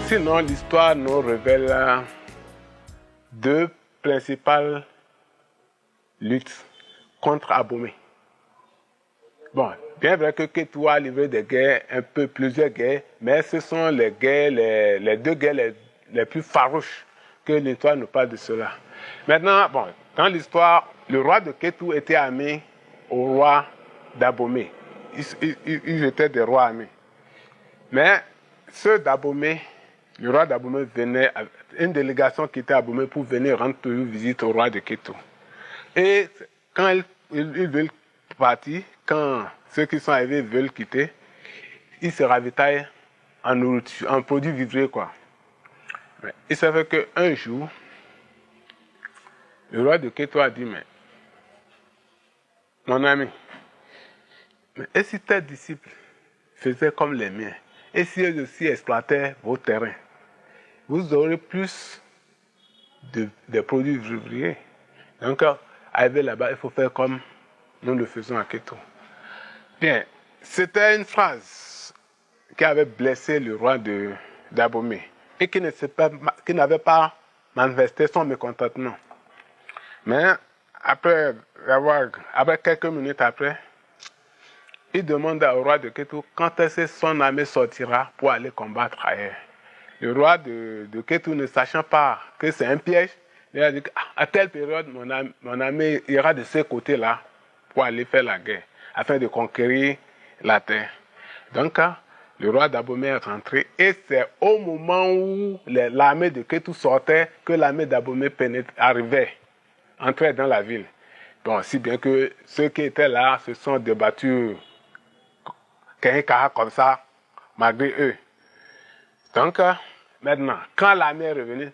Sinon, l'histoire nous révèle deux principales luttes contre Abomey. Bon, bien vrai que Kétou a livré des guerres, plusieurs guerres, mais ce sont les guerres, les deux guerres les plus farouches que l'histoire nous parle de cela. Maintenant, bon, dans l'histoire, le roi de Kétou était ami au roi d'Abomey. Ils étaient des rois amis. Mais ceux d'Abomey, le roi d'Abomey venait, une délégation qui était à Abomey pour venir rendre visite au roi de Kétou. Et quand ils veulent partir, quand ceux qui sont arrivés veulent quitter, ils se ravitaillent en nourriture, en produits vivriers, quoi. Mais il savait qu'un jour, le roi de Kétou a dit, mais mon ami, et si tes disciples faisaient comme les miens, et si eux aussi exploitaient vos terrains, vous aurez plus de produits vivriers. Donc, arriver là-bas, il faut faire comme nous le faisons à Kétou. Bien, c'était une phrase qui avait blessé le roi d'Abomey et qui n'avait pas manifesté son mécontentement. Mais après quelques minutes après, il demande au roi de Kétou quand est-ce que son armée sortira pour aller combattre ailleurs. Le roi de Kétou, ne sachant pas que c'est un piège, il a dit qu'à telle période, mon armée ira de ce côté-là pour aller faire la guerre, afin de conquérir la terre. Donc, le roi d'Abomey est rentré et c'est au moment où l'armée de Kétou sortait que l'armée d'Abomey entrait dans la ville. Bon, si bien que ceux qui étaient là se sont débattus comme ça, malgré eux. Donc, maintenant, quand l'armée est revenue,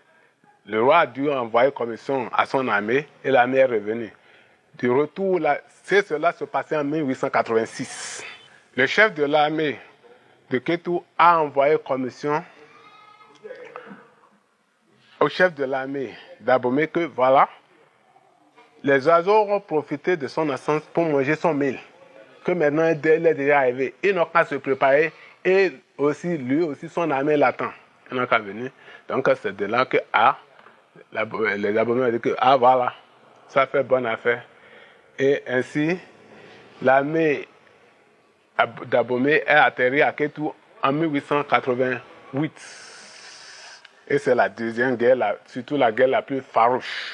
le roi a dû envoyer commission à son armée et l'armée est revenue. Du retour, cela se passait en 1886. Le chef de l'armée de Kétou a envoyé commission au chef de l'armée d'Abomey que voilà, les oiseaux auront profité de son absence pour manger son mil. Que maintenant il est déjà arrivé. Ils n'ont qu'à se préparer et aussi, lui aussi, son armée l'attend. Ils n'ont qu'à venir. Donc c'est de là que les Abomey ont dit que voilà, ça fait bonne affaire. Et ainsi, l'armée d'Abomey est atterrie à Kétou en 1888. Et c'est la deuxième guerre, surtout la guerre la plus farouche.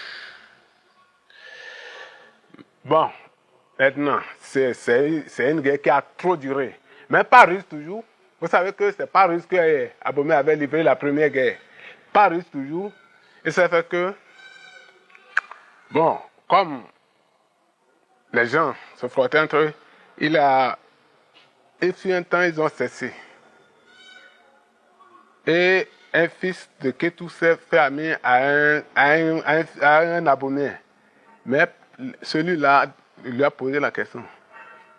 Bon, maintenant, c'est une guerre qui a trop duré. Mais pas russe toujours. Vous savez que c'est pas russe que Abomey avait livré la première guerre. Pas russe toujours. Et ça fait que, bon, comme les gens se frottaient entre eux, et puis un temps, ils ont cessé. Et un fils de Kétou s'est fait ami à un Abomey. Mais celui-là lui a posé la question.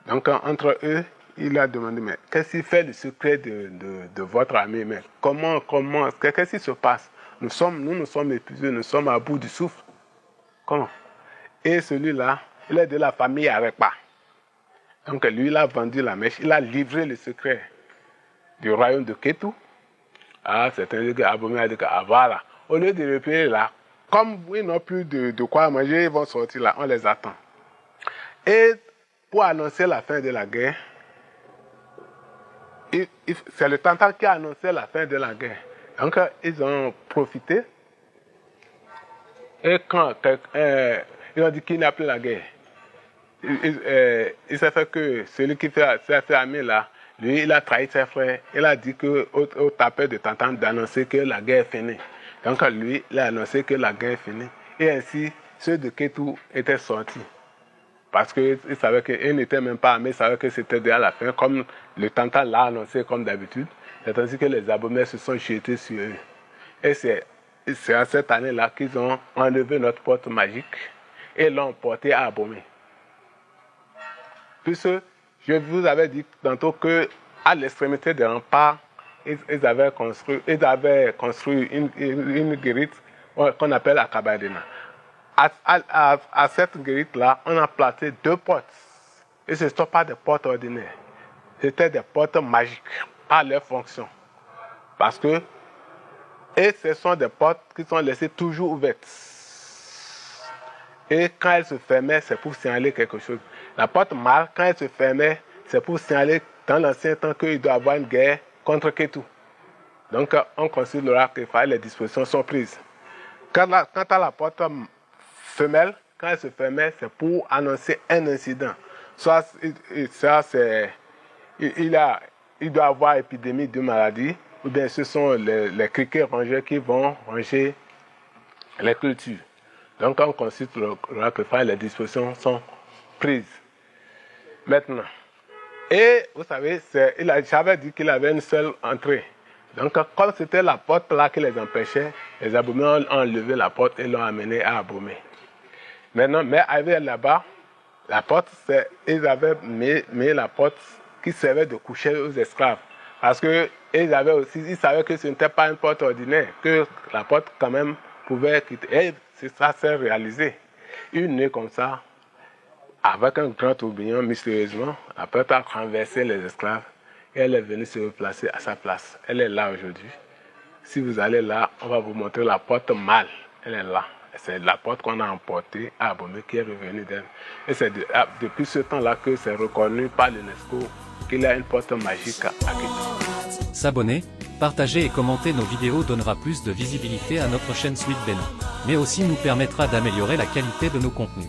Donc, entre eux, il a demandé, mais qu'est-ce qui fait le secret de votre ami? Mais qu'est-ce qui se passe? Nous sommes épuisés, nous sommes à bout du souffle. Comment? Et celui-là, il est de la famille Arepa. Donc, lui, il a vendu la mèche, il a livré le secret du royaume de Kétou. C'est un que Abomey a dit que, voilà, au lieu de repayer là, comme ils n'ont plus de quoi manger, ils vont sortir là, on les attend. Et pour annoncer la fin de la guerre, c'est le Tantan qui a annoncé la fin de la guerre. Donc, ils ont profité. Et quand ils ont dit qu'il n'y a plus la guerre, il s'est fait que celui qui s'est fait ami là, lui, il a trahi ses frères. Il a dit au tapeur de Tantan d'annoncer que la guerre est finie. Donc, lui, il a annoncé que la guerre est finie. Et ainsi, ceux de Kétou étaient sortis. Parce qu'ils savaient qu'ils n'étaient même pas armés, ils savaient que c'était déjà la fin, comme le Tantan l'a annoncé comme d'habitude. C'est ainsi que les Abomey se sont jetés sur eux. Et c'est à cette année-là qu'ils ont enlevé notre porte magique et l'ont porté à Abomey. Puisque je vous avais dit tantôt qu'à l'extrémité des remparts, ils avaient construit une guérite qu'on appelle Akabadena. À cette guérite-là, on a placé 2 portes. Et ce ne sont pas des portes ordinaires. C'était des portes magiques, par leur fonction. Parce que Et ce sont des portes qui sont laissées toujours ouvertes. Et quand elles se fermaient, c'est pour signaler quelque chose. La porte mâle, quand elle se fermait, c'est pour signaler dans l'ancien temps qu'il doit y avoir une guerre contre Ketu. Donc on considère l'oracle les dispositions sont prises. Quant à la porte femelle, quand elle se fermait, c'est pour annoncer un incident. Soit il doit y avoir épidémie de maladie, ou bien ce sont les criquets rongeurs qui vont ronger les cultures. Donc on consulte l'oracle, les dispositions sont prises. Maintenant, et vous savez, j'avais dit qu'il avait une seule entrée. Donc comme c'était la porte là qui les empêchait, les Abomey ont enlevé la porte et l'ont amené à Abomey. Maintenant, mais arrivé là-bas, la porte, ils avaient mis la porte qui servait de coucher aux esclaves. Parce que ils savaient que ce n'était pas une porte ordinaire, que la porte quand même pouvait quitter. Et ça s'est réalisé. Une nuit comme ça, avec un grand tourbillon, mystérieusement, la porte a renversé les esclaves et elle est venue se replacer à sa place. Elle est là aujourd'hui. Si vous allez là, on va vous montrer la porte mâle. Elle est là. C'est la porte qu'on a emportée à Abomey qui est revenue d'elle. Et c'est depuis ce temps-là que c'est reconnu par l'UNESCO qu'il y a une porte magique à Kétu. S'abonner, partager et commenter nos vidéos donnera plus de visibilité à notre chaîne Sweet Bénin, mais aussi nous permettra d'améliorer la qualité de nos contenus.